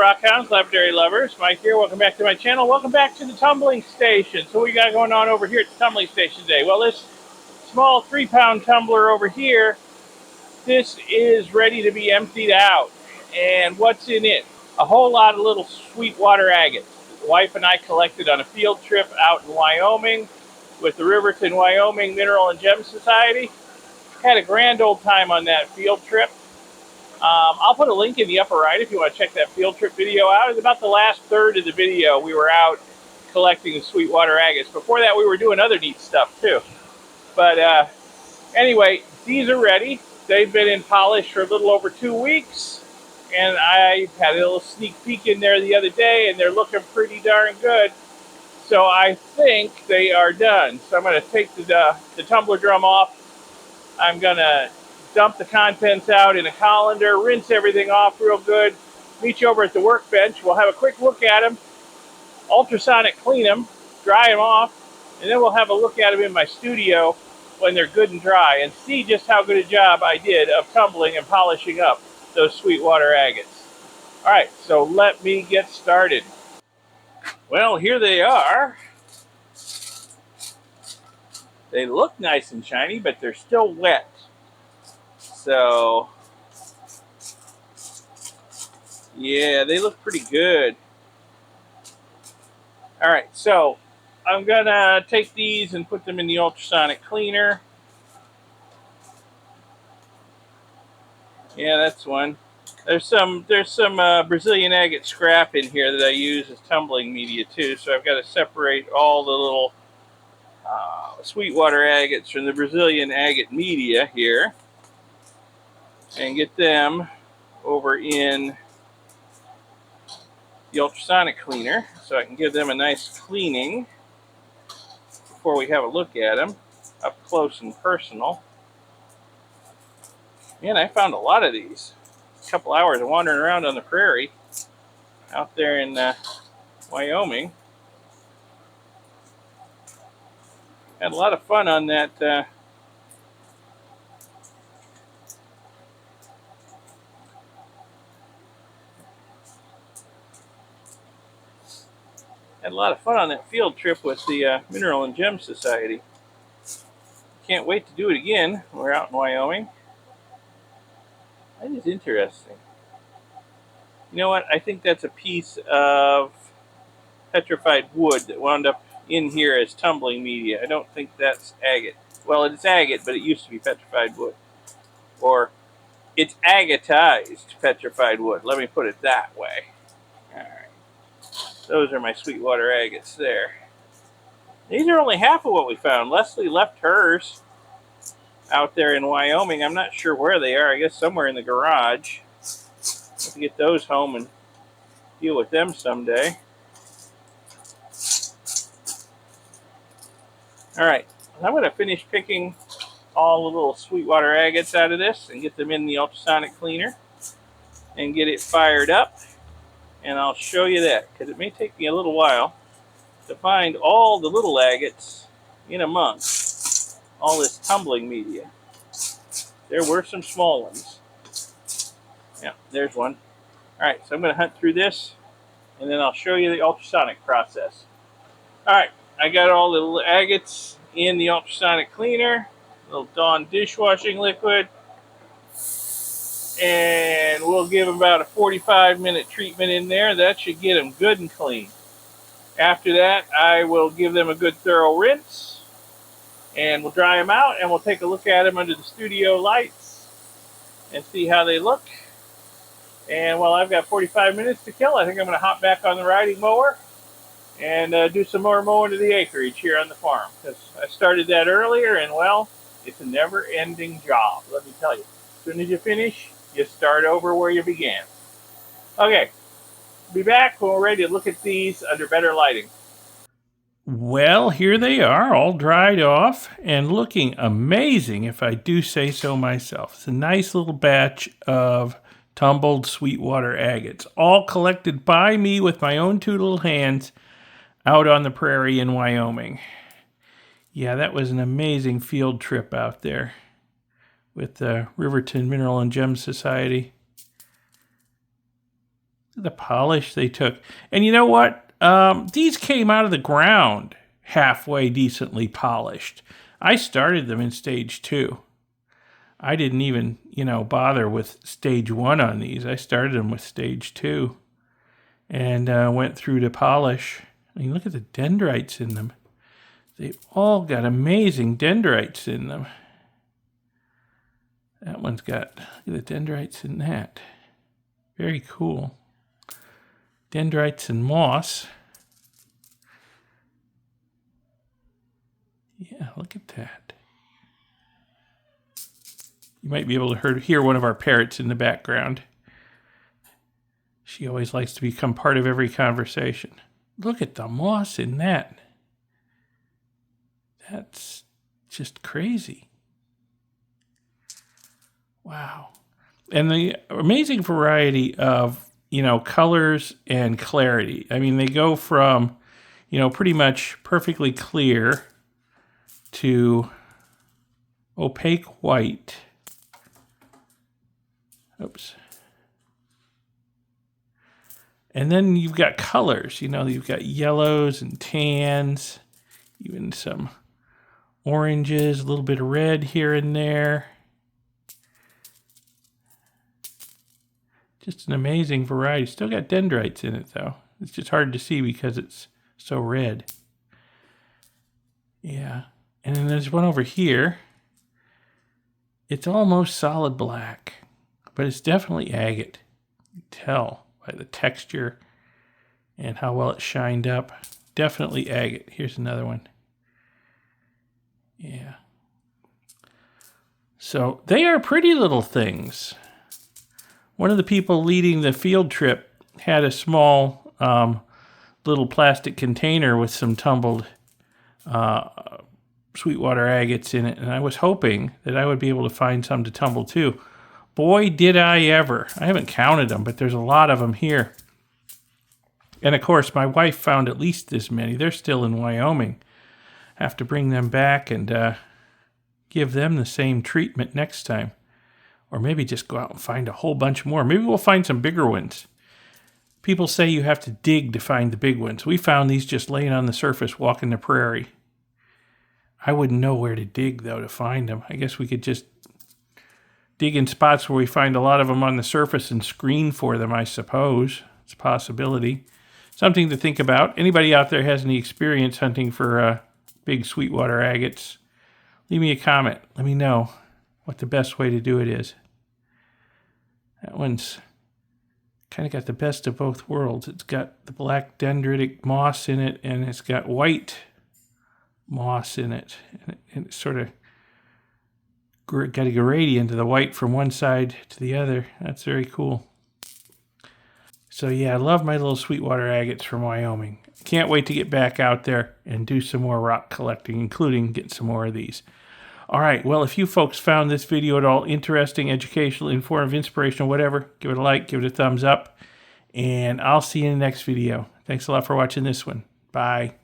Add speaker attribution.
Speaker 1: Rockhounds, Lapidary lovers. Mike here. Welcome back to my channel. Welcome back to the Tumbling Station. So what we got going on over here at the Tumbling Station today? Well, this small 3-pound tumbler over here, this is ready to be emptied out. And what's in it? A whole lot of little Sweetwater Agates. The wife and I collected on a field trip out in Wyoming with the Riverton, Wyoming Mineral and Gem Society. Had a grand old time on that field trip. I'll put a link in the upper right if you want to check that field trip video out. It's about the last third of the video. We were out collecting the Sweetwater Agates. Before that, we were doing other neat stuff too. But anyway, these are ready. They've been in polish for a little over 2 weeks. And I had a little sneak peek in there the other day, and they're looking pretty darn good. So I think they are done. So I'm going to take the tumbler drum off. I'm going to dump the contents out in a colander, rinse everything off real good, meet you over at the workbench. We'll have a quick look at them, ultrasonic clean them, dry them off, and then we'll have a look at them in my studio when they're good and dry and see just how good a job I did of tumbling and polishing up those Sweetwater Agates. All right, so let me get started. Well, here they are. They look nice and shiny, but they're still wet. So, yeah, they look pretty good. All right, so I'm gonna take these and put them in the ultrasonic cleaner. Yeah, that's one. There's some Brazilian agate scrap in here that I use as tumbling media too. So I've got to separate all the little Sweetwater agates from the Brazilian agate media here and get them over in the ultrasonic cleaner so I can give them a nice cleaning before we have a look at them up close and personal. Man, I found a lot of these. A couple hours of wandering around on the prairie out there in Wyoming. Had a lot of fun on that field trip with the Mineral and Gem Society. Can't wait to do it again. We're out in Wyoming. That is interesting. You know what? I think that's a piece of petrified wood that wound up in here as tumbling media. I don't think that's agate. Well, it's agate, but it used to be petrified wood. Or it's agatized petrified wood. Let me put it that way. Alright. Those are my Sweetwater agates there. These are only half of what we found. Leslie left hers out there in Wyoming. I'm not sure where they are. I guess somewhere in the garage. I'll get those home and deal with them someday. Alright, I'm going to finish picking all the little Sweetwater agates out of this and get them in the ultrasonic cleaner and get it fired up. And I'll show you that, because it may take me a little while to find all the little agates in amongst all this tumbling media. There were some small ones. Yeah, there's one. Alright, so I'm going to hunt through this, and then I'll show you the ultrasonic process. Alright, I got all the little agates in the ultrasonic cleaner, a little Dawn dishwashing liquid, and we'll give them about a 45-minute treatment in there. That should get them good and clean. After that, I will give them a good thorough rinse, and we'll dry them out, and we'll take a look at them under the studio lights and see how they look. And while I've got 45 minutes to kill, I think I'm going to hop back on the riding mower and do some more mowing to the acreage here on the farm, because I started that earlier, and well, it's a never-ending job, let me tell you. As soon as you finish, you start over where you began. Okay, be back when we're ready to look at these under better lighting.
Speaker 2: Well, here they are, all dried off and looking amazing, if I do say so myself. It's a nice little batch of tumbled Sweetwater agates, all collected by me with my own 2 little hands out on the prairie in Wyoming. Yeah, that was an amazing field trip out there with the Riverton Mineral and Gem Society. The polish they took. And you know what? These came out of the ground halfway decently polished. I started them in stage 2. I didn't even, bother with stage 1 on these. I started them with stage 2 and went through to polish. I mean, look at the dendrites in them. They've all got amazing dendrites in them. That one's got, look at the dendrites in that. Very cool. Dendrites and moss. Yeah, look at that. You might be able to hear one of our parrots in the background. She always likes to become part of every conversation. Look at the moss in that. That's just crazy. Wow. And the amazing variety of, colors and clarity. I mean, they go from, pretty much perfectly clear to opaque white. Oops. And then you've got colors, you've got yellows and tans, even some oranges, a little bit of red here and there. Just an amazing variety. Still got dendrites in it, though. It's just hard to see because it's so red. Yeah. And then there's one over here. It's almost solid black, but it's definitely agate. You can tell by the texture and how well it shined up. Definitely agate. Here's another one. Yeah. So they are pretty little things. One of the people leading the field trip had a small little plastic container with some tumbled Sweetwater Agates in it, and I was hoping that I would be able to find some to tumble too. Boy, did I ever. I haven't counted them, but there's a lot of them here. And of course, my wife found at least this many. They're still in Wyoming. I have to bring them back and give them the same treatment next time. Or maybe just go out and find a whole bunch more. Maybe we'll find some bigger ones. People say you have to dig to find the big ones. We found these just laying on the surface, walking the prairie. I wouldn't know where to dig, though, to find them. I guess we could just dig in spots where we find a lot of them on the surface and screen for them, I suppose. It's a possibility. Something to think about. Anybody out there has any experience hunting for big Sweetwater agates? Leave me a comment. Let me know what the best way to do it is. That one's kind of got the best of both worlds. It's got the black dendritic moss in it, and it's got white moss in it. And it's sort of got a gradient of the white from one side to the other. That's very cool. So yeah, I love my little Sweetwater agates from Wyoming. Can't wait to get back out there and do some more rock collecting, including get some more of these. All right, well, if you folks found this video at all interesting, educational, informative, inspirational, whatever, give it a like, give it a thumbs up, and I'll see you in the next video. Thanks a lot for watching this one. Bye.